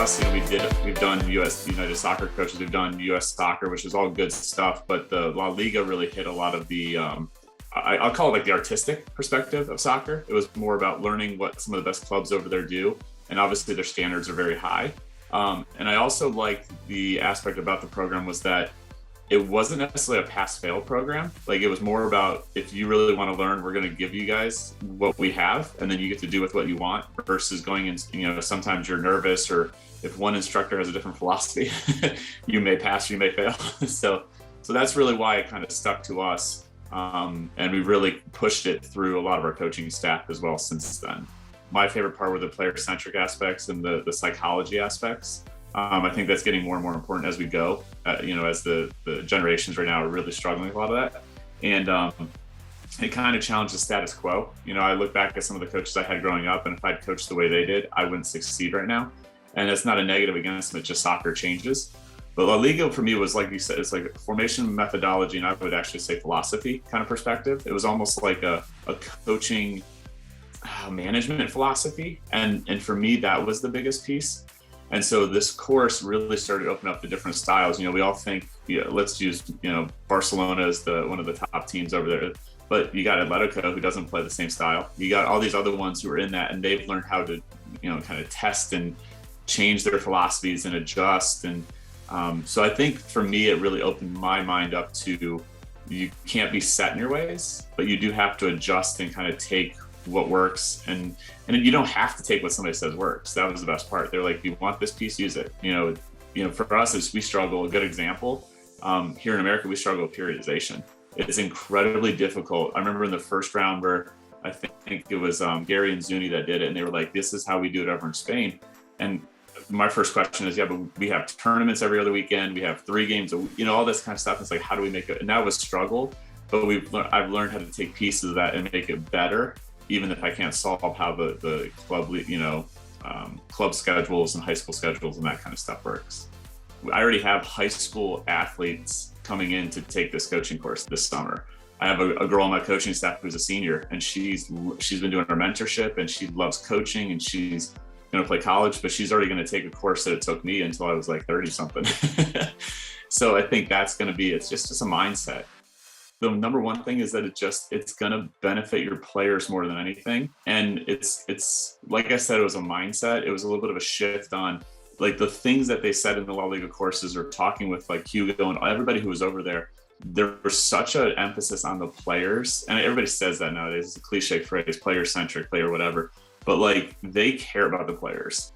us, we've done United Soccer Coaches, we've done US Soccer, which is all good stuff, but the La Liga really hit a lot of the, I'll call it like the artistic perspective of soccer. It was more about learning what some of the best clubs over there do, and obviously their standards are very high. And I also liked the aspect about the program was that it wasn't necessarily a pass-fail program. Like, it was more about, if you really want to learn, we're going to give you guys what we have, and then you get to do with what you want, versus going in, sometimes you're nervous, or if one instructor has a different philosophy, you may pass, you may fail. So that's really why it kind of stuck to us. And we really pushed it through a lot of our coaching staff as well since then. My favorite part were the player-centric aspects and the psychology aspects. I think that's getting more and more important as we go, as the generations right now are really struggling with a lot of that. And it kind of challenged the status quo. I look back at some of the coaches I had growing up, and if I'd coached the way they did, I wouldn't succeed right now. And it's not a negative against them, it's just soccer changes. But La Liga for me was, like you said, it's like a formation methodology, and I would actually say philosophy kind of perspective. It was almost like a coaching management philosophy. And for me, that was the biggest piece. And so this course really started to open up the different styles. We all think, let's use, Barcelona as one of the top teams over there. But you got Atletico, who doesn't play the same style. You got all these other ones who are in that, and they've learned how to, kind of test and change their philosophies and adjust. And so I think for me, it really opened my mind up to, you can't be set in your ways, but you do have to adjust and kind of take what works, and you don't have to take what somebody says works. That was the best part. They're like, you want this piece, use it. For us, as we struggle, a good example, here in America, we struggle with periodization. It's incredibly difficult. I remember in the first round where I think it was Gary and Zuni that did it, and they were like, this is how we do it over in Spain. And my first question is, yeah, but we have tournaments every other weekend. We have 3 games, all this kind of stuff. It's like, how do we make it? And that was struggle, but I've learned how to take pieces of that and make it better, even if I can't solve how the club, club schedules and high school schedules and that kind of stuff works. I already have high school athletes coming in to take this coaching course this summer. I have a girl on my coaching staff who's a senior, and she's been doing her mentorship, and she loves coaching, and she's going to play college, but she's already going to take a course that it took me until I was like 30 something. So I think that's going to be, it's just a mindset. The number one thing is that it's going to benefit your players more than anything. And it's like I said, it was a mindset. It was a little bit of a shift on, like, the things that they said in the La Liga courses, or talking with like Hugo and everybody who was over there. There was such an emphasis on the players, and everybody says that nowadays. It's a cliche phrase, player centric, player whatever. But like, they care about the players.